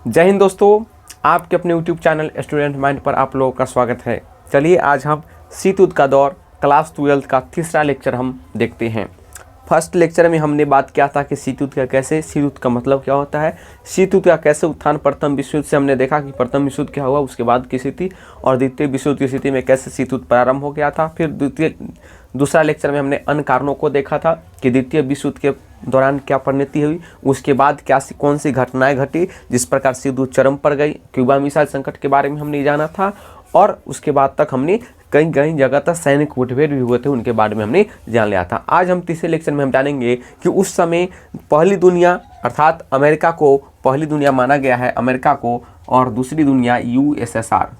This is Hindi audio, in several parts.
जय हिंद दोस्तों, आपके अपने YouTube चैनल स्टूडेंट माइंड पर आप लोगों का स्वागत है। चलिए आज हम शीत युद्ध का दौर क्लास 12 का तीसरा लेक्चर हम देखते हैं। फर्स्ट लेक्चर में हमने बात किया था कि शीत युद्ध का कैसे, शीत युद्ध का मतलब क्या होता है, शीत युद्ध का कैसे उत्थान प्रथम विश्व युद्ध से हमने देखा कि प्रथम विश्व युद्ध क्या हुआ, उसके बाद की स्थिति और द्वितीय विश्व युद्ध की स्थिति में कैसे शीत युद्ध प्रारंभ हो गया था। फिर दूसरा लेक्चर में हमने अन्य कारणों को देखा था कि द्वितीय विश्व युद्ध के दौरान क्या परिणति हुई, उसके बाद क्या कौन सी घटनाएं घटी जिस प्रकार शीत युद्ध चरम पर गई। क्यूबा मिसाइल संकट के बारे में हमने जाना था और उसके बाद तक हमने कई कई जगह तक सैनिक मुठभेड़ भी हुए थे, उनके बारे में हमने जान लिया था। आज हम तीसरे लेक्चर में हम जानेंगे कि उस समय पहली दुनिया अर्थात अमेरिका को पहली दुनिया माना गया है, अमेरिका को, और दूसरी दुनिया यूएसएसआर।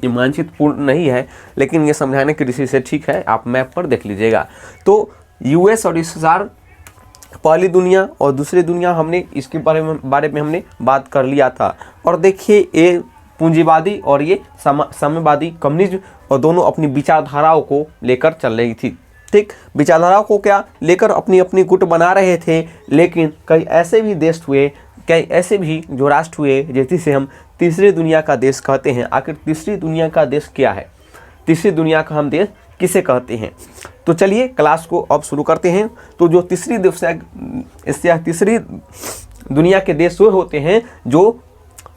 ये मानचित्र पूर्ण नहीं है लेकिन ये समझाने की दृष्टि से ठीक है, आप मैप पर देख लीजिएगा। तो यूएस और यूएसएसआर पहली दुनिया और दूसरी दुनिया, हमने इसके बारे में हमने बात कर लिया था। और देखिए ये पूंजीवादी और ये साम्यवादी कम्युनिज्म और दोनों अपनी विचारधाराओं को लेकर चल रही थी। ठीक, विचारधाराओं को क्या लेकर अपनी अपनी गुट बना रहे थे, लेकिन कई ऐसे भी देश हुए, कई ऐसे भी जो राष्ट्र हुए जिसे हम तीसरी दुनिया का देश कहते हैं। आखिर तीसरी दुनिया का देश क्या है, तीसरी दुनिया का हम देश किसे कहते हैं? तो चलिए क्लास को अब शुरू करते हैं। तो जो तीसरी दुनिया के देश वो होते हैं जो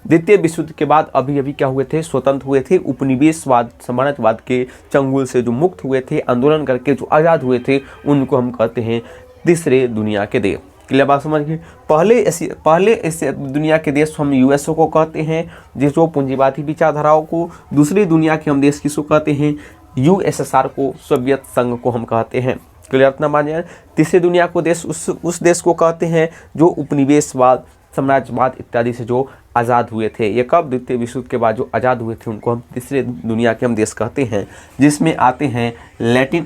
द्वितीय विश्व युद्ध के बाद अभी क्या हुए थे, स्वतंत्र हुए थे, उपनिवेशवाद साम्राज्यवाद के चंगुल से जो मुक्त हुए थे, आंदोलन करके जो आज़ाद हुए थे, उनको हम कहते हैं तीसरे दुनिया के देश। क्लियर बात समझिए। पहले ऐसे दुनिया के देश हम यूएसओ को कहते हैं जिसको पूंजीवादी विचारधाराओं को, दूसरी दुनिया के हम देश किसको कहते हैं, यूएसएसआर को, सोवियत संघ को हम कहते हैं। क्लियर इतना मानिए। तीसरी दुनिया को देश उस देश को कहते हैं जो उपनिवेशवाद साम्राज्यवाद इत्यादि से जो आज़ाद हुए थे। ये कब, द्वितीय विश्व युद्ध के बाद जो आज़ाद हुए थे, उनको हम तीसरे दुनिया के हम देश कहते हैं। जिसमें आते हैं लैटिन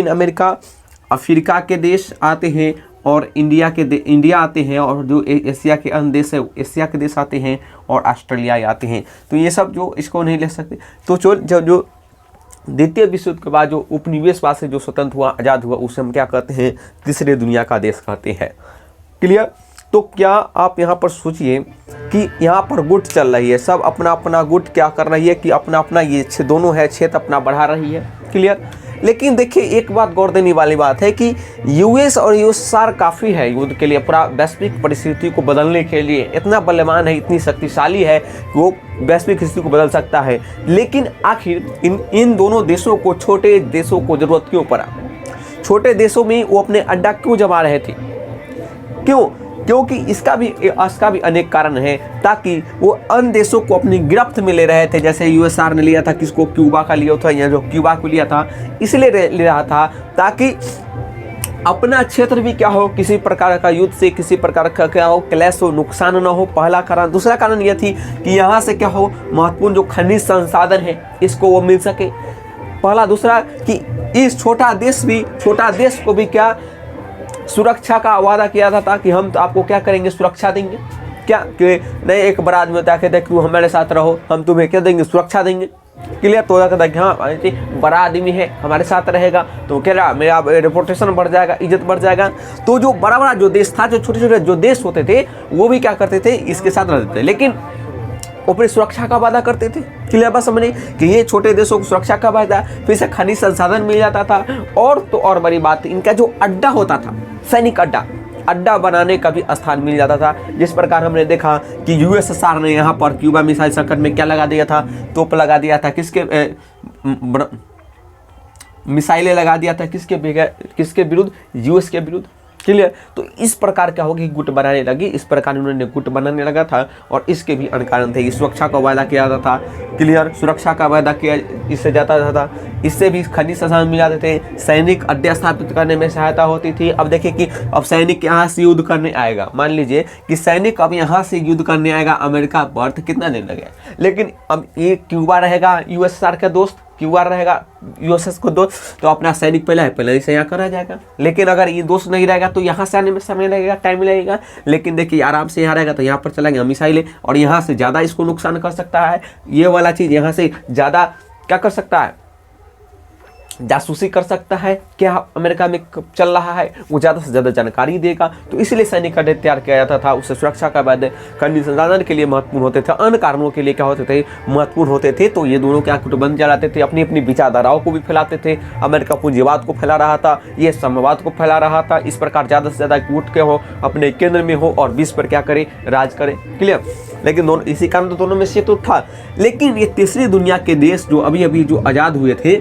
अमेरिका, अफ्रीका के देश आते हैं और इंडिया आते हैं, और जो एशिया के अन्य देश है, एशिया के देश आते हैं और ऑस्ट्रेलिया आते हैं। तो ये सब जो इसको नहीं ले सकते। तो जो द्वितीय विश्व युद्ध के बाद जो उपनिवेशवाद से जो स्वतंत्र हुआ, आज़ाद हुआ, उसे हम क्या कहते हैं, तीसरे दुनिया का देश कहते हैं। क्लियर। तो क्या आप यहाँ पर सोचिए कि यहाँ पर गुट चल रही है, सब अपना अपना गुट क्या कर रही है कि अपना अपना ये दोनों है क्षेत्र अपना बढ़ा रही है। क्लियर। लेकिन देखिए एक बात गौर देने वाली बात है कि यूएस और यूएसएसआर काफ़ी है युद्ध के लिए, पूरा वैश्विक परिस्थिति को बदलने के लिए इतना बलवान है, इतनी शक्तिशाली है कि वो वैश्विक स्थिति को बदल सकता है। लेकिन आखिर इन दोनों देशों को, छोटे देशों को ज़रूरत क्यों पड़ा? छोटे देशों में वो अपने अड्डा क्यों जमा रहे थे? क्यों? क्योंकि इसका भी अनेक कारण है, ताकि वो अन्य देशों को अपनी गिरफ्त में ले रहे थे। जैसे यूएसआर ने लिया था किसको, क्यूबा का लिया था, या जो क्यूबा को लिया था इसलिए ले रहा था ताकि अपना क्षेत्र भी क्या हो, किसी प्रकार का युद्ध से किसी प्रकार का क्या हो, क्लैश हो, नुकसान ना हो, पहला कारण। दूसरा कारण यह थी कि यहाँ से क्या हो, महत्वपूर्ण जो खनिज संसाधन है इसको वो मिल सके, पहला। दूसरा कि इस छोटा देश को भी क्या सुरक्षा का वादा किया था कि हम तो आपको क्या करेंगे, सुरक्षा देंगे। क्या कि नहीं, एक बड़ा आदमी होता है कहते तू हमारे साथ रहो, हम तुम्हें क्या देंगे, सुरक्षा देंगे। क्लियर। तो कहता है कि हाँ बड़ा आदमी है, हमारे साथ रहेगा तो कह रहा मेरा रेपुटेशन बढ़ जाएगा, इज्जत बढ़ जाएगा। तो जो बड़ा जो देश था, जो छोटे छोटे जो देश होते थे, वो भी क्या करते थे, इसके साथ रहते थे, लेकिन अपनी सुरक्षा का वादा करते थे। क्लियर बात समझे कि ये छोटे देशों को सुरक्षा का वादा, फिर से खनिज संसाधन मिल जाता था। और तो और बड़ी बात, इनका जो अड्डा होता था, सैनिक अड्डा बनाने का भी स्थान मिल जाता था। जिस प्रकार हमने देखा कि यूएसएसआर ने यहाँ पर क्यूबा मिसाइल संकट में क्या लगा दिया था, तोप लगा दिया था, मिसाइलें लगा दिया था किसके विरुद्ध, यूएस के विरुद्ध। क्लियर। तो इस प्रकार क्या होगी, गुट बनाने लगी, इस प्रकार उन्होंने गुट बनाने लगा था। और इसके भी अन्य कारण थे कि सुरक्षा का वादा किया जाता था। क्लियर। सुरक्षा का वादा किया, इससे जाता था, इससे भी खनिज संसाधन मिल जाते थे, सैनिक अड्डे स्थापित करने में सहायता होती थी। अब देखिए कि अब सैनिक यहाँ से युद्ध करने आएगा, मान लीजिए कि सैनिक अब यहाँ से युद्ध करने आएगा अमेरिका पर, तो कितना दिन लगेगा। लेकिन अब ये क्यूबा रहेगा यूएसएसआर का दोस्त, क्यूबा रहेगा यूएसएस को दोस्त, तो अपना सैनिक पहले ही से यहाँ करा जाएगा। लेकिन अगर ये दोस्त नहीं रहेगा तो यहाँ से आने में समय लगेगा, टाइम लगेगा। लेकिन देखिए आराम से यहाँ रहेगा तो यहाँ पर चला गया मिसाइलें, और यहाँ से ज़्यादा इसको नुकसान कर सकता है। ये वाला चीज़ यहाँ से ज़्यादा क्या कर सकता है, जासूसी कर सकता है, क्या अमेरिका में चल रहा है, वो ज़्यादा से ज़्यादा जानकारी देगा। तो इसलिए सैनिक कैडेट तैयार किया जाता था। उससे सुरक्षा का बाद खनिज संसाधन के लिए महत्वपूर्ण होते थे, अन्य कारणों के लिए क्या होते थे, महत्वपूर्ण होते थे। तो ये दोनों क्या गुटबंद चलाते थे, अपनी अपनी विचारधाराओं को भी फैलाते थे। अमेरिका पूंजीवाद को फैला रहा था, ये साम्यवाद को फैला रहा था। इस प्रकार ज़्यादा से ज़्यादा गुट के हो, अपने केंद्र में हो और विश्व पर क्या करे, राज करे। क्लियर। लेकिन दोनों इसी कारण तो दोनों में से तो था। लेकिन ये तीसरी दुनिया के देश जो अभी अभी जो आज़ाद हुए थे,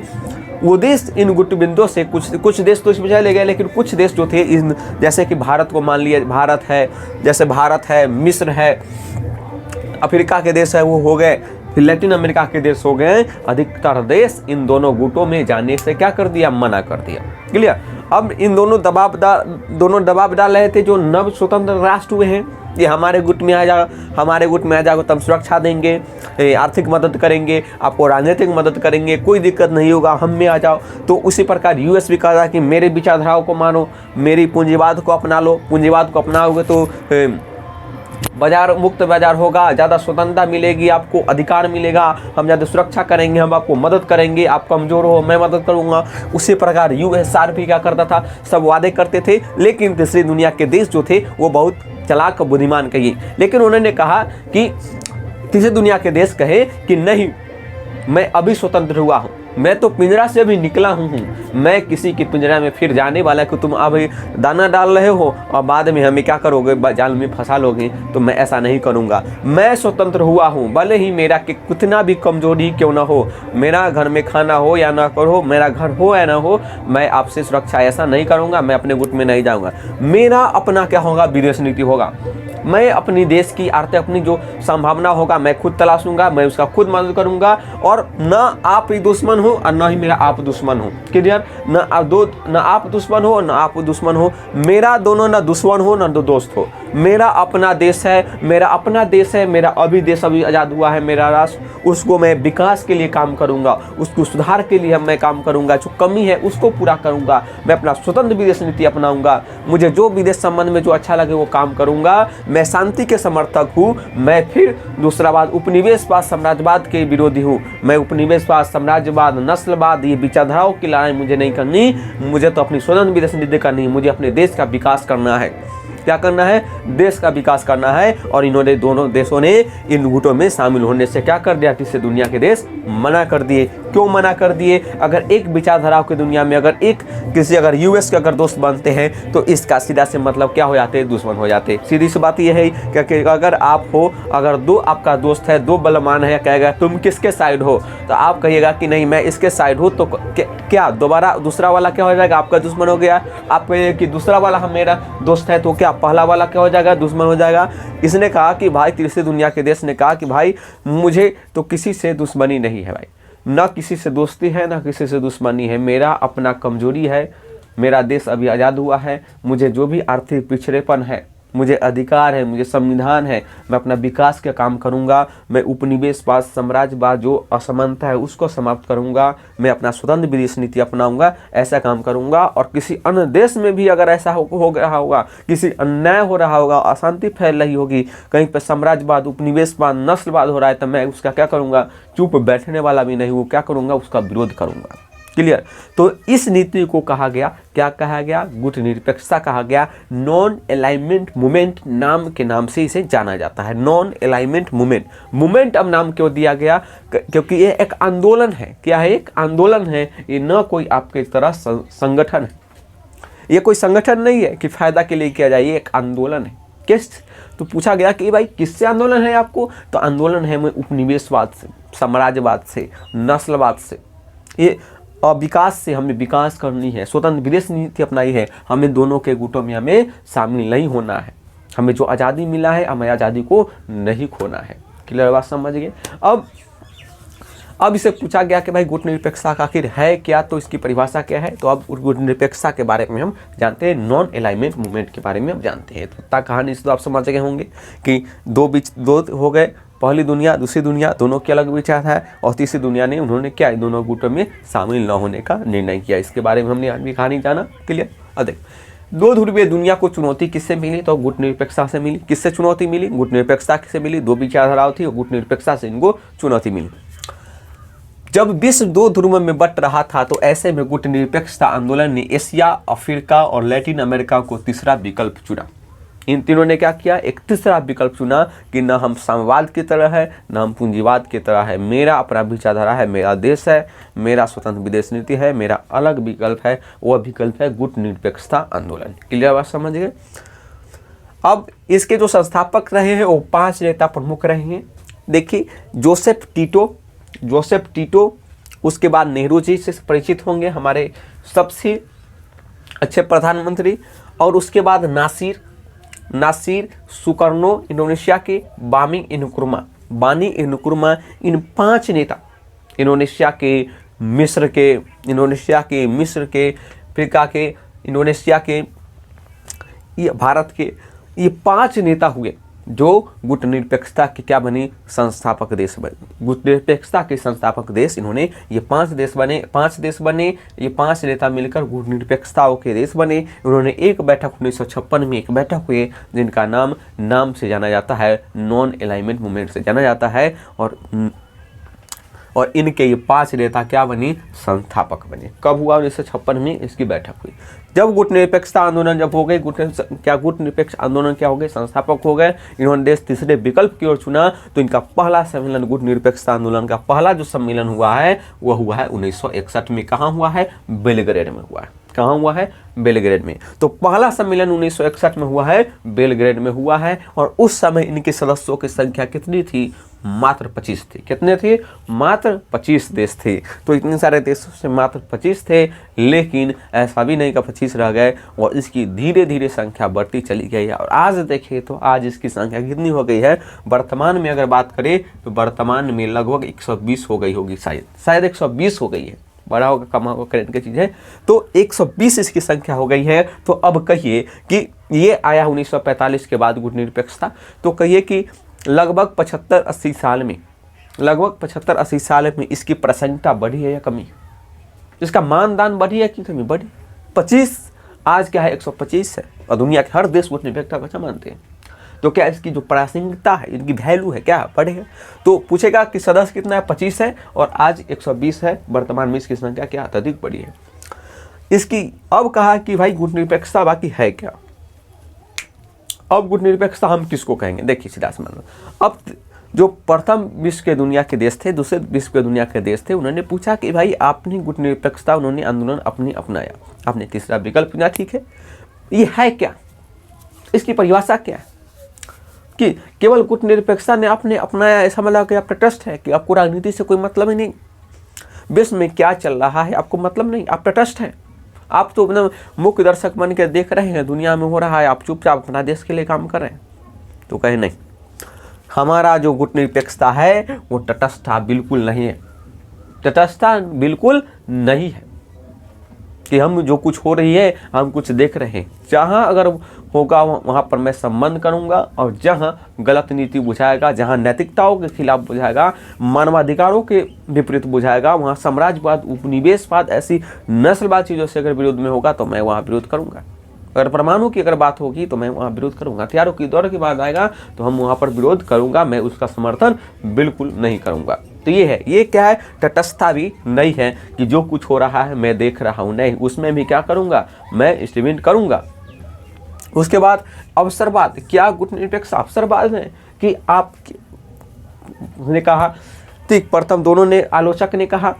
वो देश इन गुटबिंदों से कुछ देश तो इस वजह ले गए, लेकिन कुछ देश जो थे इन, जैसे कि भारत को मान लिया, भारत है, जैसे भारत है, मिस्र है, अफ्रीका के देश है, वो हो गए, फिर लैटिन अमेरिका के देश हो गए। अधिकतर देश इन दोनों गुटों में जाने से क्या कर दिया, मना कर दिया। क्लियर। अब इन दोनों दबाव डाल रहे थे जो नव स्वतंत्र राष्ट्र हुए हैं, ये हमारे गुट में आ जाओ, हमारे गुट में आ जाओ तो हम सुरक्षा देंगे, आर्थिक मदद करेंगे, आपको राजनीतिक मदद करेंगे, कोई दिक्कत नहीं होगा, हम में आ जाओ। तो उसी प्रकार यूएस भी कह रहा है कि मेरे विचारधाराओं को मानो, मेरी पूंजीवाद को अपना लो। पूंजीवाद को अपनाओगे तो बाजार, मुक्त बाजार होगा, ज़्यादा स्वतंत्रता मिलेगी, आपको अधिकार मिलेगा, हम ज़्यादा सुरक्षा करेंगे, हम आपको मदद करेंगे, आप कमज़ोर हो मैं मदद करूँगा। उसी प्रकार यूएसआर भी क्या करता था, सब वादे करते थे। लेकिन तीसरी दुनिया के देश जो थे वो बहुत चालाक बुद्धिमान कहिए, लेकिन उन्होंने कहा कि तीसरी दुनिया के देश कहे कि नहीं, मैं अभी स्वतंत्र हुआ हूँ, मैं तो पिंजरा से अभी निकला हूँ, मैं किसी की पिंजरा में फिर जाने वाला कि तुम अभी दाना डाल रहे हो और बाद में हमें क्या करोगे, जाल में फंसा लोगे, तो मैं ऐसा नहीं करूँगा। मैं स्वतंत्र हुआ हूँ, भले ही मेरा कि कितना भी कमजोरी क्यों ना हो, मेरा घर में खाना हो या ना करो, मेरा घर हो या ना हो, मैं आपसे सुरक्षा ऐसा नहीं करूँगा, मैं अपने गुट में नहीं जाऊँगा। मेरा अपना क्या होगा, विदेश नीति होगा, मैं अपनी देश की आर्थिक अपनी जो संभावना होगा मैं खुद तलाशूंगा, मैं उसका खुद मदद करूंगा, और ना आप ही दुश्मन हो और ना ही मेरा आप दुश्मन हो। क्लियर। ना आप दुश्मन हो ना आप दुश्मन हो, मेरा दोनों ना दुश्मन हो ना दोस्त हो। मेरा अपना देश है, मेरा अपना देश है, मेरा अभी देश अभी आज़ाद हुआ है, मेरा राष्ट्र, उसको मैं विकास के लिए काम करूंगा, उसको सुधार के लिए मैं काम करूंगा, जो कमी है उसको पूरा करूंगा, मैं अपना स्वतंत्र विदेश नीति अपनाऊंगा, मुझे जो विदेश संबंध में जो अच्छा लगे वो काम करूंगा, मैं शांति के समर्थक हूँ। मैं फिर दूसरा बात, उपनिवेशवाद साम्राज्यवाद के विरोधी हूँ। मैं उपनिवेशवाद, साम्राज्यवाद, नस्लवाद, ये विचारधाराओं की लड़ाई मुझे नहीं करनी, मुझे तो अपनी स्वतंत्र विदेश नीति करनी, मुझे अपने देश का विकास करना है। क्या करना है, देश का विकास करना है। और इन्होंने दोनों देशों ने इन गुटों में शामिल होने से क्या कर दिया, तीसरे दुनिया के देश मना कर दिए। क्यों मना कर दिए, अगर एक विचारधारा की दुनिया में अगर अगर यूएस के अगर दोस्त बनते हैं तो इसका सीधा से मतलब क्या हो जाते हैं, दुश्मन हो जाते हैं। सीधी सी बात यह है कि अगर आप हो, अगर दो आपका दोस्त है, दो बलवान है, कहेगा तुम किसके साइड हो, तो आप कहिएगा कि नहीं मैं इसके साइड हूँ, तो क्या दोबारा दूसरा वाला क्या हो जाएगा, आपका दुश्मन हो गया। आप कहिए कि दूसरा वाला मेरा दोस्त है, तो क्या पहला वाला क्या हो जाएगा, दुश्मन हो जाएगा। इसने कहा कि भाई, तीसरी दुनिया के देश ने कहा कि भाई मुझे तो किसी से दुश्मनी नहीं है भाई, ना किसी से दोस्ती है ना किसी से दुश्मनी है, मेरा अपना कमजोरी है, मेरा देश अभी आज़ाद हुआ है, मुझे जो भी आर्थिक पिछड़ेपन है, मुझे अधिकार है, मुझे संविधान है, मैं अपना विकास का काम करूंगा, मैं उपनिवेशवाद, साम्राज्यवाद, जो असमानता है उसको समाप्त करूंगा, मैं अपना स्वतंत्र विदेश नीति अपनाऊंगा, ऐसा काम करूंगा। और किसी अन्य देश में भी अगर ऐसा हो रहा होगा, किसी अन्याय हो रहा होगा, अशांति फैल रही होगी, कहीं पर साम्राज्यवाद, उपनिवेशवाद, नस्लवाद हो रहा है, तो मैं उसका क्या करूँगा, चुप बैठने वाला भी नहीं, वो क्या करूँगा, उसका विरोध करूँगा। क्लियर। तो इस नीति को कहा गया, क्या कहा गया, गुट निरपेक्षता कहा गया। नॉन अलाइनमेंट मूवमेंट नाम के नाम से इसे जाना जाता है। नॉन अलाइनमेंट मूवमेंट अब नाम क्यों दिया गया, क्योंकि ये एक आंदोलन है। क्या है, एक आंदोलन है, ये न कोई आपके तरह संगठन है, ये कोई संगठन नहीं है कि फायदा के लिए किया जाए, ये एक आंदोलन है। किस, तो पूछा गया कि भाई किससे आंदोलन है आपको, तो आंदोलन है में उपनिवेशवाद से, साम्राज्यवाद से, नस्लवाद से, ये विकास से हमें विकास करनी है, स्वतंत्र विदेश नीति अपनाई है, हमें दोनों के गुटों में हमें शामिल नहीं होना है, हमें जो आज़ादी मिला है हमें आज़ादी को नहीं खोना है। क्लियर बात, समझ गए। अब इसे पूछा गया कि भाई गुट निरपेक्षता आखिर है क्या, तो इसकी परिभाषा क्या है। तो अब गुट निरपेक्षता के बारे में हम जानते हैं, नॉन अलाइनमेंट मूवमेंट के बारे में हम जानते हैं। तो कहानी से तो आप समझ गए होंगे कि दो हो गए, पहली दुनिया दूसरी दुनिया, दोनों के अलग विचार है, और तीसरी दुनिया ने उन्होंने क्या, दोनों गुटों में शामिल न होने का निर्णय किया। इसके बारे में हमने आज भी कहानी जाना। क्लियर। अब देख, दो ध्रुवीय दुनिया को चुनौती किससे मिली, तो गुट निरपेक्षता से मिली। किससे चुनौती मिली, गुट निरपेक्षता से मिली। दो विचारधाराओं थी और गुट निरपेक्षता से इनको चुनौती मिली। जब विश्व दो ध्रुवों में बट रहा था तो ऐसे में गुटनिरपेक्षता आंदोलन ने एशिया, अफ्रीका और लैटिन अमेरिका को तीसरा विकल्प चुना। इन तीनों ने क्या किया, एक तीसरा विकल्प चुना कि न हम साम्यवाद की तरह है, न हम पूंजीवाद की तरह है, मेरा अपना विचारधारा है, मेरा देश है, मेरा स्वतंत्र विदेश नीति है, मेरा अलग विकल्प है, वह विकल्प है गुटनिरपेक्षता आंदोलन। क्लियर बात समझ गए। अब इसके जो संस्थापक रहे हैं वो 5 नेता प्रमुख रहे हैं। देखिए, जोसेफ टीटो, उसके बाद नेहरू जी से परिचित होंगे, हमारे सबसे अच्छे प्रधानमंत्री, और उसके बाद नासिर सुकर्नो इंडोनेशिया के, बानी इनुकुरमा, इन 5 नेता इंडोनेशिया के, मिस्र के, अफ्रीका के, इंडोनेशिया के, ये भारत के, ये 5 नेता हुए जो गुटनिरपेक्षता के क्या बने, संस्थापक देश बने। गुटनिरपेक्षता के संस्थापक देश इन्होंने, ये 5 देश बने, ये 5 नेता मिलकर गुटनिरपेक्षताओं के देश बने। इन्होंने एक बैठक 1956 में एक बैठक हुई जिनका नाम से जाना जाता है, नॉन अलाइनमेंट मूवमेंट से जाना जाता है, और इनके ये 5 नेता क्या बने, संस्थापक बने। कब हुआ, 1956 में इसकी बैठक हुई। जब गुटनिरपेक्षता आंदोलन जब हो गए, गुटनिरपेक्ष आंदोलन क्या हो गए, संस्थापक हो गए, इन्होंने देश तीसरे विकल्प की ओर चुना, तो इनका पहला सम्मेलन, गुटनिरपेक्षता आंदोलन का पहला जो सम्मेलन हुआ है वह हुआ है 1961 में। कहाँ हुआ है, बेलग्रेड में हुआ है। कहाँ हुआ है, बेलग्रेड में। तो पहला सम्मेलन 1961 में हुआ है, बेलग्रेड में हुआ है, और उस समय इनके सदस्यों की संख्या कितनी थी, मात्र 25 थे। कितने थे, मात्र 25 देश थे। तो इतने सारे देशों से मात्र 25 थे, लेकिन ऐसा भी नहीं कि 25 रह गए, और इसकी धीरे धीरे संख्या बढ़ती चली गई है। और आज देखें तो आज इसकी संख्या कितनी हो गई है, वर्तमान में अगर बात करें तो वर्तमान में लगभग 120 हो गई होगी, शायद 120 हो गई है, बड़ा होगा कम होगा करेंट की चीज़ है। तो 120 इसकी संख्या हो गई है। तो अब कहिए कि ये आया 1945 के बाद गुटनिरपेक्षता, तो कहिए कि लगभग 75-80 साल में इसकी प्रसन्नता बढ़ी है या कमी, इसका मानदान बढ़ी है कि कमी, बढ़ी। 25 आज क्या है, 125 है, और दुनिया के हर देश गुटनिरपेक्षता को अच्छा मानते हैं। तो क्या इसकी जो प्रासंगिकता है, इनकी वैल्यू है, क्या बढ़े है। तो पूछेगा कि सदस्य कितना है, 25 है, और आज 120 है, वर्तमान में इसकी संख्या क्या अत्यधिक बढ़ी है इसकी। अब कहा कि भाई गुटनिरपेक्षता बाकी है क्या, अब गुटनिरपेक्षता हम किसको कहेंगे। देखिए सीधा सा मानो, अब जो प्रथम विश्व के दुनिया के देश थे, दूसरे विश्व के दुनिया के देश थे, उन्होंने पूछा कि भाई आपने गुटनिरपेक्षता, उन्होंने आंदोलन अपनी अपनाया, आपने तीसरा विकल्प चुना, ठीक है, ये है क्या, इसकी परिभाषा क्या है, कि केवल गुटनिरपेक्षता ने आपने अपनाया ऐसा मतलब कि आप तटस्थ है, कि आपको राजनीति से कोई मतलब ही नहीं, विश्व में क्या चल रहा है आपको मतलब नहीं, आप तटस्थ हैं, आप तो अपना मुख्य दर्शक बन के देख रहे हैं दुनिया में हो रहा है, आप चुपचाप अपना देश के लिए काम कर रहे हैं। तो कहे नहीं, हमारा जो गुटनिरपेक्षता है वो तटस्थता बिल्कुल नहीं है, तटस्थता बिल्कुल नहीं है कि हम जो कुछ हो रही है हम कुछ देख रहे हैं। जहाँ अगर होगा वहाँ पर मैं संबंध करूँगा, और जहाँ गलत नीति बुझाएगा, जहाँ नैतिकताओं के खिलाफ बुझाएगा, मानवाधिकारों के विपरीत बुझाएगा, वहाँ साम्राज्यवाद, उपनिवेशवाद, ऐसी नस्लवाद चीज़ों से अगर विरोध में होगा तो मैं वहाँ विरोध करूँगा। अगर परमाणु की अगर बात होगी तो मैं वहाँ विरोध करूँगा। हथियारों की दौर की बात आएगा तो हम वहाँ पर विरोध करूँगा, मैं उसका समर्थन बिल्कुल नहीं करूँगा। तो ये है, ये क्या है, तटस्थता भी नहीं है कि जो कुछ हो रहा है मैं देख रहा हूँ, नहीं, उसमें भी क्या करूँगा, मैं इंस्ट्रूमेंट करूँगा। उसके बाद अवसरवाद, क्या गुटनिरपेक्ष अवसरवाद है कि आप ने कहा, ठीक, प्रथम दोनों ने आलोचक ने कहा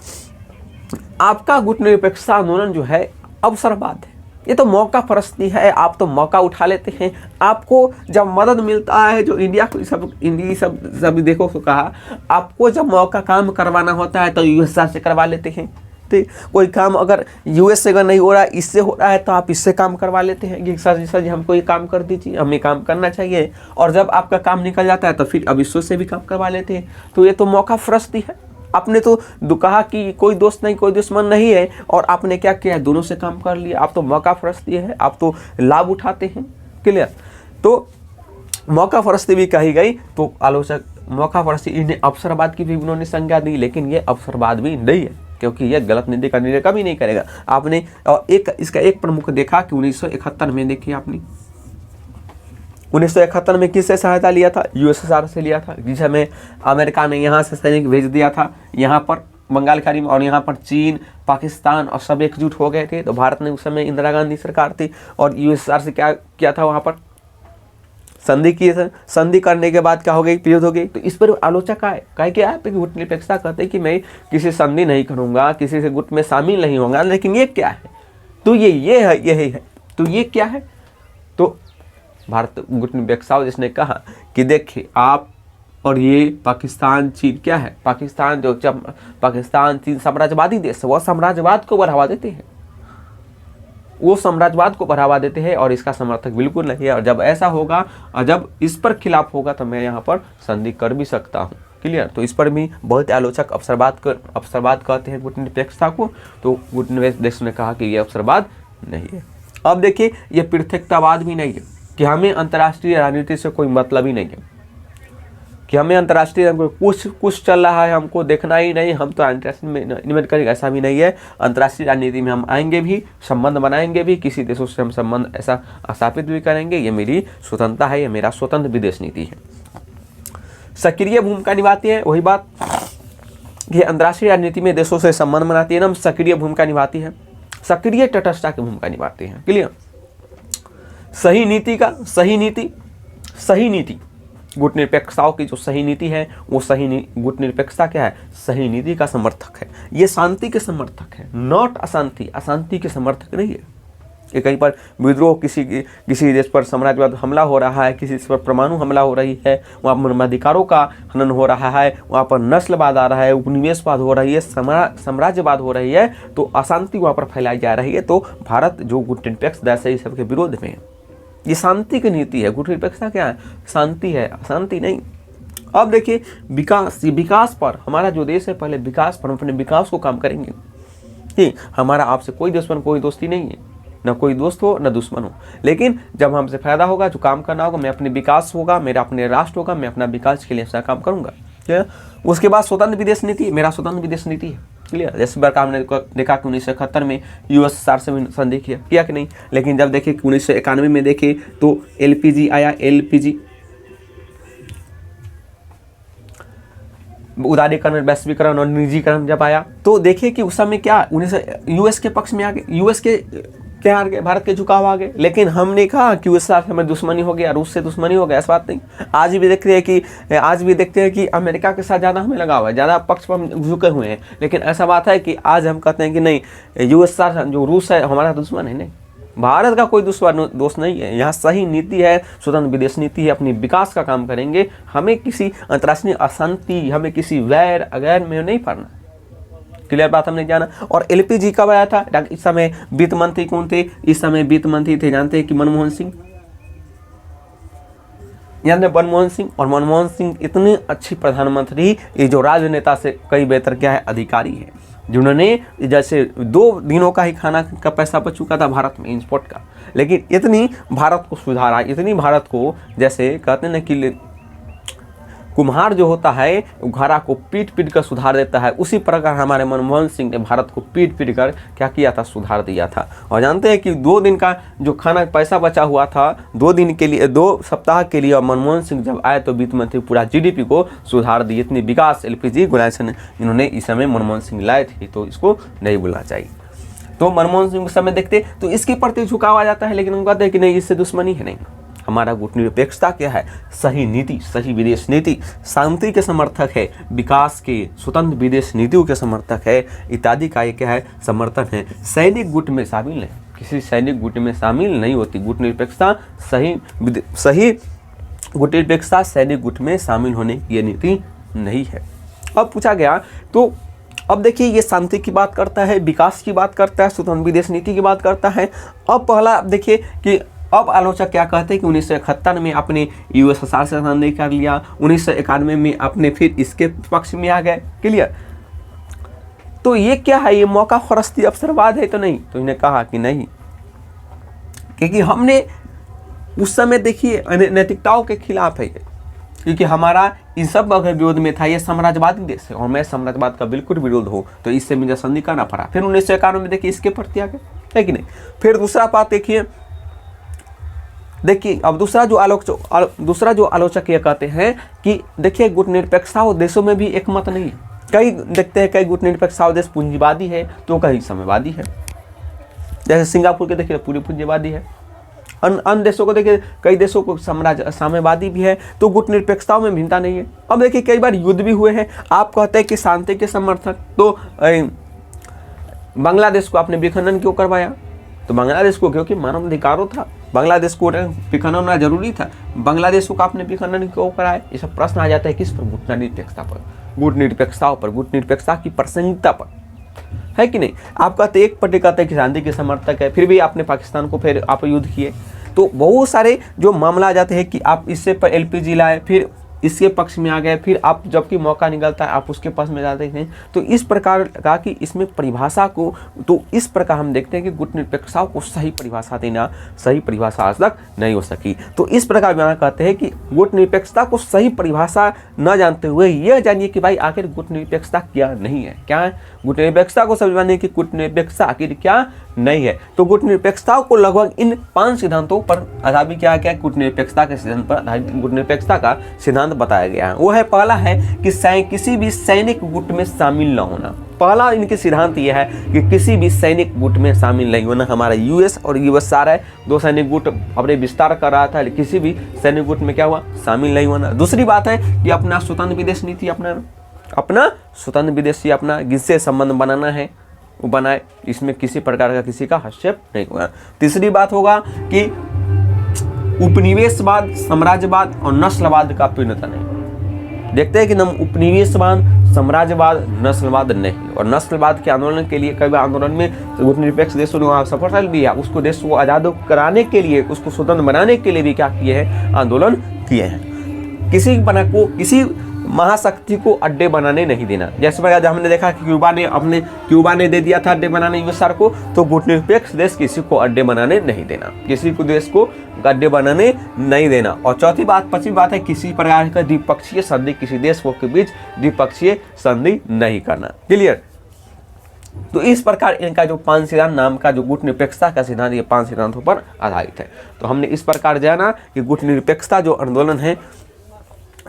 आपका गुटनिरपेक्षता आंदोलन जो है अवसरवाद है, ये तो मौका परस्ती है, आप तो मौका उठा लेते हैं, आपको जब मदद मिलता है, जो इंडिया को सब देखो तो कहा, आपको जब मौका काम करवाना होता है तो यूएसए से करवा लेते हैं। तो कोई काम अगर यूएस से अगर नहीं हो रहा है, इससे हो रहा है, तो आप इससे काम करवा लेते हैं कि सर जी हमको ये काम कर दीजिए, हमें काम करना चाहिए। और जब आपका काम निकल जाता है तो फिर अब इससे से भी काम करवा लेते हैं। तो ये तो मौका फरस्ती है। आपने तो कहा कि कोई दोस्त नहीं, कोई दुश्मन नहीं है, और आपने क्या किया, दोनों से काम कर लिया। आप तो मौका फरस्ती है, आप तो लाभ उठाते हैं। क्लियर। तो मौका फरस्ती भी कही गई, तो आलोचक मौका फरस्ती, इन्हें अवसरवाद की भी उन्होंने संज्ञा दी, लेकिन ये अवसरवाद भी नहीं है, क्योंकि यह गलत नीति का निर्णय कभी नहीं करेगा। आपने और इसका एक प्रमुख देखा कि 1971 में, देखिए आपने 1971 में किससे सहायता लिया था, यूएसएसआर से लिया था, जिस समय अमेरिका ने यहाँ से सैनिक भेज दिया था यहाँ पर बंगाल खाड़ी में, और यहाँ पर चीन, पाकिस्तान और सब एकजुट हो गए थे। तो भारत ने उस समय इंदिरा गांधी सरकार थी और यूएसएसआर से क्या किया था, वहाँ पर संधि किए थे। संधि करने के बाद क्या हो गई, युद्ध हो गई। तो इस पर आलोचना का है कि आप गुटनिरपेक्षता कहते हैं कि मैं किसी संधि नहीं करूँगा, किसी से गुट में शामिल नहीं होगा, लेकिन ये क्या है, तो ये है, यही है, तो ये क्या है। तो भारत गुटनिरपेक्षता जिसने कहा कि देखिए आप और ये पाकिस्तान, चीन क्या है, पाकिस्तान जो जब पाकिस्तान चीन साम्राज्यवादी देश है, वह साम्राज्यवाद को बढ़ावा देते हैं, वो साम्राज्यवाद को बढ़ावा देते हैं और इसका समर्थक बिल्कुल नहीं है। और जब ऐसा होगा और जब इस पर खिलाफ होगा तो मैं यहाँ पर संधि कर भी सकता हूँ। क्लियर। तो इस पर भी बहुत आलोचक अवसरवाद कहते हैं गुटनिरपेक्षता को। तो गुटनिरपेक्ष ने कहा कि ये अवसरवाद नहीं है। अब देखिए ये पृथकतावाद भी नहीं है कि हमें अंतर्राष्ट्रीय राजनीति से कोई मतलब ही नहीं है, कि हमें अंतर्राष्ट्रीय कुछ चल रहा है हमको देखना ही नहीं, हम तो अंतर्राष्ट्रीय में इन्वेस्ट करेंगे, ऐसा भी नहीं है। अंतर्राष्ट्रीय राजनीति में हम आएंगे भी, संबंध बनाएंगे भी, किसी देशों से हम संबंध ऐसा स्थापित भी करेंगे। ये मेरी स्वतंत्रता है, ये मेरा स्वतंत्र विदेश नीति है। सक्रिय भूमिका निभाती है, वही बात कि अंतर्राष्ट्रीय राजनीति में देशों से संबंध बनाती है ना, सक्रिय भूमिका निभाती है, सक्रिय तटस्थता की भूमिका निभाती है। क्लियर। सही नीति गुटनिरपेक्षताओं की जो सही नीति है वो गुटनिरपेक्षता क्या है, सही नीति का समर्थक है। ये शांति के समर्थक है, नॉट अशांति के समर्थक नहीं है। ये कहीं पर विद्रोह, किसी देश पर साम्राज्यवाद हमला हो रहा है, किसी देश पर परमाणु हमला हो रही है, वहाँ पर मानवाधिकारों का हनन हो रहा है, वहाँ पर नस्लवाद आ रहा है, उपनिवेशवाद हो रही है, साम्राज्यवाद हो रही है, तो अशांति वहाँ पर फैलाई जा रही है। तो भारत जो गुटनिरपेक्ष देश है, इस सबके विरोध में है। ये शांति की नीति है। गुटनिरपेक्षता क्या है, शांति है, अशांति नहीं। अब देखिए विकास पर, हमारा जो देश है पहले विकास पर, हम अपने विकास को काम करेंगे कि हमारा आपसे कोई दुश्मन, कोई दोस्ती नहीं है, ना कोई दोस्त हो ना दुश्मन हो, लेकिन जब हमसे फायदा होगा, जो काम करना होगा, मैं अपने विकास होगा, मेरा अपने राष्ट्र होगा, मैं अपना विकास के लिए ऐसा काम करूंगा। क्या उसके बाद स्वतंत्र विदेश नीति, मेरा स्वतंत्र विदेश नीति है। क्लियर। जैसे बार हमने देखा कि 1971 में यूएसएसआर से भी संधि किया कि नहीं, लेकिन जब देखे 1991 में देखे तो एलपीजी आया, एलपीजी उदारीकरण, वैश्वीकरण और निजीकरण जब आया तो देखे कि उस समय क्या यूएस के पक्ष में आ गए, यूएस के क्या आ गए, भारत के झुकाव आ गए। लेकिन हमने कहा कि यूएस से हमें दुश्मनी हो गया, रूस से दुश्मनी हो गया, ऐसा बात नहीं। आज भी देखते हैं कि अमेरिका के साथ ज़्यादा हमें लगा हुआ है, ज़्यादा पक्ष पर हम झुके हुए हैं। लेकिन ऐसा बात है कि आज हम कहते हैं कि नहीं, यूएस जो रूस है हमारा दुश्मन है। नहीं, भारत का कोई दोस्त नहीं है। यहाँ सही नीति है, स्वतंत्र विदेश नीति है, अपनी विकास का काम करेंगे। हमें किसी अंतर्राष्ट्रीय अशांति, हमें किसी वैर अगैर में नहीं पड़ना। क्लियर बात हमने जाना। और एलपीजी कब आया था, इस समय वित्त मंत्री कौन थे, इस समय वित्त मंत्री थे, जानते हैं कि मनमोहन सिंह। जानते हैं मनमोहन सिंह। और मनमोहन सिंह इतने अच्छी प्रधानमंत्री, ये जो राजनेता से कई बेहतर क्या है, अधिकारी है, जिन्होंने जैसे 2 दिनों का ही खाना का पैसा बच चुका था भारत में इंपोर्ट का, लेकिन इतनी भारत को सुधारा, इतनी भारत को, जैसे कहते हैं ना कि कुम्हार जो होता है घड़ा को पीट कर सुधार देता है, उसी प्रकार हमारे मनमोहन सिंह ने भारत को पीट कर क्या किया था, सुधार दिया था। और जानते हैं कि 2 दिन का जो खाना पैसा बचा हुआ था 2 दिन के लिए, 2 सप्ताह के लिए, और मनमोहन सिंह जब आए तो वित्त मंत्री पूरा जीडीपी को सुधार दी। इतनी विकास एलपीजी गुलाइसन इन्होंने इस समय मनमोहन सिंह लाए थे, तो इसको नहीं भूलना चाहिए। तो मनमोहन सिंह के समय देखते तो इसके प्रति झुकाव आ जाता है, लेकिन हम कहते हैं कि नहीं, इससे दुश्मनी है। नहीं, हमारा गुटनिरपेक्षता क्या है, सही नीति, सही विदेश नीति, शांति के समर्थक है, विकास के, स्वतंत्र विदेश नीतियों के समर्थक है, इत्यादि का ये क्या है, समर्थन है। सैनिक गुट में शामिल नहीं, किसी सैनिक गुट में शामिल नहीं होती गुटनिरपेक्षता। सही गुटनिरपेक्षता सैनिक गुट में शामिल होने की ये नीति नहीं है। अब पूछा गया, तो अब देखिए ये शांति की बात करता है, विकास की बात करता है, स्वतंत्र विदेश नीति की बात करता है। अब पहला देखिए कि अब आलोचक क्या कहते हैं कि 1971 में अपने यूएसएसआर से संधि कर लिया, 1991 में अपने फिर इसके पक्ष में आ गए। क्लियर। तो ये क्या है, ये मौका फरस्ती अवसरवाद है तो नहीं। तो इन्हें कहा कि नहीं, क्योंकि हमने उस समय देखिए नैतिकताओं के खिलाफ है, क्योंकि हमारा इन सब अगर विरोध में था, ये साम्राज्यवादी देश है और मैं साम्राज्यवाद का बिल्कुल विरोध हूँ, तो इससे मुझे संधि करना पड़ा। फिर 1991 में देखिए इसके प्रति आ गए, है कि नहीं। फिर दूसरा बात देखिए अब दूसरा जो आलोचक ये कहते हैं कि देखिए गुटनिरपेक्षता देशों में भी एक मत नहीं है। कई देखते हैं कई गुटनिरपेक्ष देश पूंजीवादी है तो कई साम्यवादी है। जैसे सिंगापुर के देखिए पूरी पूंजीवादी है। अन्य देशों को देखिए, कई देशों को साम्यवादी भी है, तो गुटनिरपेक्षताओं में भिन्नता नहीं है। अब देखिए कई बार युद्ध भी हुए हैं। आप कहते हैं कि शांति के समर्थक, तो बांग्लादेश को आपने विखंडन क्यों करवाया? तो बांग्लादेश को क्योंकि मानवाधिकारों था, बांग्लादेश को विखंडन होना जरूरी था, बांग्लादेश को आपने विखंडन क्यों कराया? ये सब प्रश्न आ जाता है किस पर? गुटनिरपेक्षता पर, गुटनिरपेक्षताओं पर, गुटनिरपेक्षता की प्रासंगिकता पर, है कि नहीं? आप कहते एक पार्टी कहते हैं कि शांति के समर्थक है, फिर भी आपने पाकिस्तान को फिर आप युद्ध किए। तो बहुत सारे जो मामला आ जाते हैं कि आप इससे पर एलपीजी लाए, फिर इसके पक्ष में आ गए, फिर आप जबकि मौका निकलता है आप उसके पक्ष में जाते हैं। तो इस प्रकार का कि इसमें परिभाषा को, तो इस प्रकार हम देखते हैं कि गुटनिरपेक्षता को सही परिभाषा देना, सही परिभाषा आज तक नहीं हो सकी। तो इस प्रकार बयान कहते हैं कि गुटनिरपेक्षता को सही परिभाषा न जानते हुए यह जानिए कि भाई आखिर गुटनिरपेक्षता क्या नहीं है, क्या है गुटनिरपेक्षता को समझ जानिए कि गुटनिरपेक्षता आखिर क्या नहीं है। तो गुटनिरपेक्षता को लगभग इन 5 सिद्धांतों पर आधारित क्या है, गुटनिरपेक्षता के सिद्धांत पर आधारित गुटनिरपेक्षता का सिद्धांत बताया गया है। वो है, पहला है कि किसी भी सैनिक गुट में शामिल न होना। पहला इनके सिद्धांत यह है कि किसी भी सैनिक गुट में शामिल नहीं होना। हमारा यूएस और यूएसआर है, 2 सैनिक गुट अपने विस्तार कर रहा था, लेकिन किसी भी सैनिक गुट में क्या हुआ, शामिल नहीं होना। दूसरी बात है कि अपना स्वतंत्र विदेश नीति अपना स्वतंत्र विदेशी अपना जिससे संबंध बनाना है वो बनाए, इसमें किसी प्रकार का किसी का हस्तक्षेप नहीं होगा। तीसरी बात होगा कि उपनिवेशवाद, साम्राज्यवाद और नस्लवाद का प्रीणता नहीं। देखते हैं कि हम उपनिवेशवाद, साम्राज्यवाद, नस्लवाद नहीं। और नस्लवाद के आंदोलन के लिए कई आंदोलन में गुटनिरपेक्ष देशों ने सफल भी है, उसको देश को आज़ाद कराने के लिए, उसको स्वतंत्र बनाने के लिए भी क्या किए हैं, आंदोलन किए हैं। किसी महाशक्ति को अड्डे बनाने नहीं देना। जैसे प्रकार हमने देखा कि क्यूबा ने दे दिया था अड्डे बनाने यूएसआर को, तो गुटनिरपेक्ष देश किसी को अड्डे बनाने नहीं देना, किसी को देश को अड्डे बनाने नहीं देना। और पांचवी बात है किसी प्रकार का द्विपक्षीय संधि, किसी देश के बीच द्विपक्षीय संधि नहीं करना। क्लियर? तो इस प्रकार इनका जो 5 सिद्धांत नाम का जो गुटनिरपेक्षता का सिद्धांत, ये 5 सिद्धांतों पर आधारित है। तो हमने इस प्रकार जाना कि गुटनिरपेक्षता जो आंदोलन है,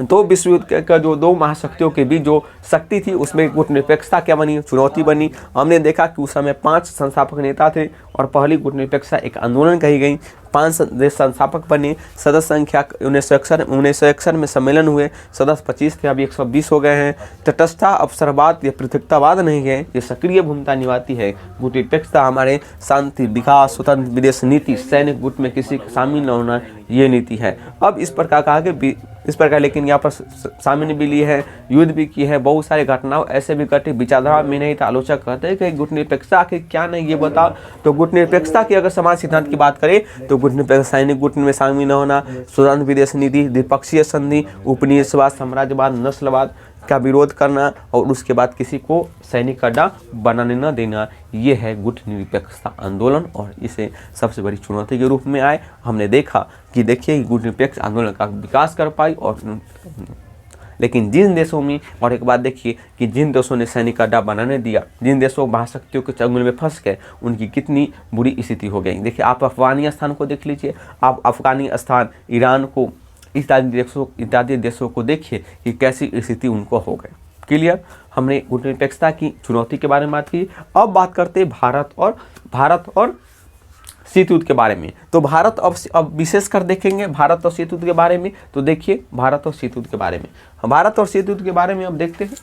तो विश्व युद्ध का जो 2 महाशक्तियों के बीच जो शक्ति थी उसमें गुटनिरपेक्षता क्या बनी, चुनौती बनी। हमने देखा कि उस समय 5 संस्थापक नेता थे और पहली गुटनिरपेक्षता एक आंदोलन कही गई। 5 देश संस्थापक बने। सदस्य संख्या 1961 में सम्मेलन हुए, सदस्य 25 थे, अभी 120 हो गए हैं। तटस्थता, अवसरवाद या पृथकतावाद नहीं है, ये सक्रिय भूमिका निभाती है। गुटनिरपेक्षता हमारे शांति, विकास, स्वतंत्र विदेश नीति, सैनिक गुट में किसी शामिल न होना, ये नीति है। अब इस प्रकार कहा कि इस प्रकार, लेकिन यहाँ पर शामिल भी ली है, युद्ध भी की है, बहुत सारे घटनाओं ऐसे भी घटे, विचारधारा में नहीं था। आलोचक कहते हैं कि गुटनिरपेक्षता आखिर क्या नहीं, ये बताओ। तो गुटनिरपेक्षता की अगर समाज सिद्धांत की बात करें तो गुटनिरपेक्ष सैनिक गुट में शामिल न होना, स्वतंत्र विदेश नीति, द्विपक्षीय संधि, उपनिवेशवाद, साम्राज्यवाद, नस्लवाद का विरोध करना और उसके बाद किसी को सैनिक अड्डा बनाने न देना, ये है गुटनिरपेक्षता आंदोलन। और इसे सबसे बड़ी चुनौती के रूप में आए। हमने देखा कि देखिए गुटनिरपेक्ष आंदोलन का विकास कर पाई, और लेकिन जिन देशों में, और एक बात देखिए कि जिन देशों ने सैनिक अड्डा बनाने दिया, जिन देशों महाशक्तियों के चंगुल में फंस गए, उनकी कितनी बुरी स्थिति हो गई। देखिए आप अफगानिस्तान को देख लीजिए, आप अफगानिस्तान, ईरान को, इत्यादि देशों को देखिए कि कैसी स्थिति उनको हो गई। क्लियर? हमने गुटनिरपेक्षता की चुनौती के बारे में बात की। अब बात करते हैं भारत और शीत युद्ध के बारे में। तो भारत अब विशेष कर देखेंगे भारत और शीत युद्ध के बारे में। तो देखिए भारत और शीत युद्ध के बारे में, भारत और शीत युद्ध के बारे में अब देखते हैं।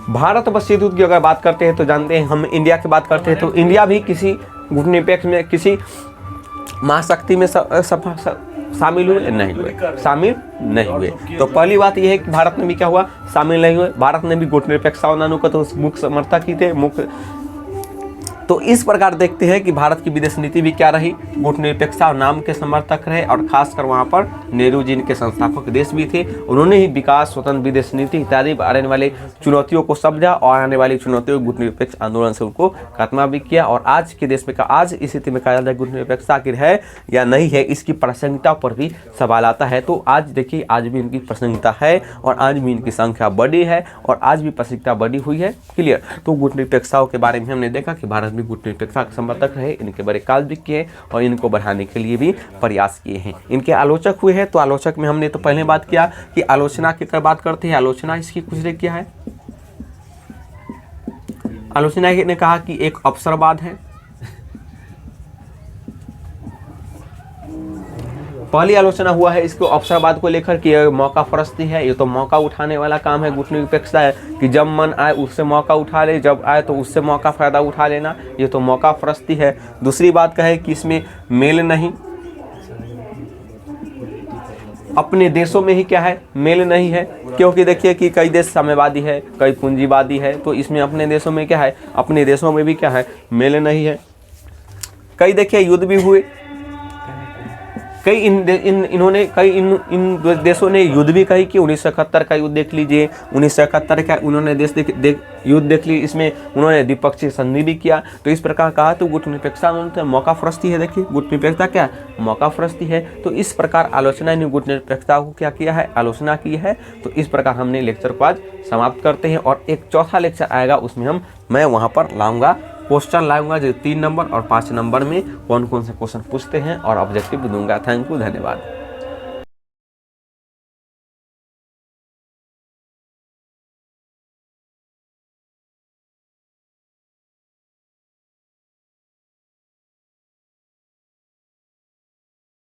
भारत और शीत युद्ध की अगर बात करते हैं तो जानते हैं, हम इंडिया की बात करते हैं तो इंडिया भी किसी गुटनिरपेक्ष में, किसी महाशक्ति में शामिल हुए नहीं हुए। तो पहली बात यह है कि भारत में भी क्या हुआ, शामिल नहीं हुए। भारत ने भी गुटनिरपेक्षता आंदोलन को तो मुख्य समर्थक ही थे, मुख्य। तो इस प्रकार देखते हैं कि भारत की विदेश नीति भी क्या रही, गुटनिरपेक्षता और नाम के समर्थक रहे, और खासकर वहाँ पर नेहरू जी के संस्थापक देश भी थे। उन्होंने ही विकास, स्वतंत्र विदेश नीति इत्यादि आने वाले चुनौतियों को समझा और आने वाली चुनौतियों को गुटनिरपेक्ष आंदोलन से उनको खात्मा भी किया। और आज के देश में आज इस स्थिति में कहा जाता है गुटनिरपेक्षता आखिर है या नहीं है, इसकी प्रासंगिकता पर भी सवाल आता है। तो आज देखिए, आज भी इनकी प्रासंगिकता है और आज भी इनकी संख्या बड़ी है और आज भी प्रासंगिकता बड़ी हुई है। क्लियर। तो गुटनिरपेक्षताओं के बारे में हमने देखा कि भारत भी गुटनिरपेक्षता के समर्थक रहे, इनके बड़े काल भी किए और इनको बढ़ाने के लिए भी प्रयास किए हैं। इनके आलोचक हुए हैं, तो आलोचक में हमने तो पहले बात किया कि आलोचना की बात करते हैं। आलोचना इसकी कुछ ने क्या है, आलोचना ने कहा कि एक अवसरवाद है। पहली आलोचना हुआ है इसको अवसरवाद को लेकर कि मौका फरस्ती है, ये तो मौका उठाने वाला काम है। गुटनिरपेक्षता है कि जब मन आए उससे मौका उठा ले, जब आए तो उससे मौका फ़ायदा उठा लेना, ये तो मौका फरस्ती है। दूसरी बात कहे कि इसमें मेल नहीं, अपने देशों में ही क्या है, मेल नहीं है। क्योंकि देखिए कि कई देश साम्यवादी है, कई पूंजीवादी है, तो इसमें अपने देशों में क्या है, अपने देशों में भी क्या है, मेल नहीं है। कई देखिए युद्ध भी हुए, कई इन देशों ने युद्ध भी कही कि 1971 का युद्ध देख लीजिए, 1971 का उन्होंने युद्ध देख ली, इसमें उन्होंने द्विपक्षीय संधि भी किया। तो इस प्रकार कहा तो गुटनिरपेक्षता मौका फरस्ती है। देखिए गुटनिरपेक्षता क्या है, मौका फरस्ती है। तो इस प्रकार आलोचना ने गुटनिरपेक्षता को क्या किया है, आलोचना की है। तो इस प्रकार हमने लेक्चर को आज समाप्त करते हैं और एक चौथा लेक्चर आएगा, उसमें मैं वहाँ पर लाऊंगा क्वेश्चन लाऊंगा जो 3 नंबर और 5 नंबर में कौन कौन से क्वेश्चन पूछते हैं और ऑब्जेक्टिव दूंगा। थैंक यू, धन्यवाद।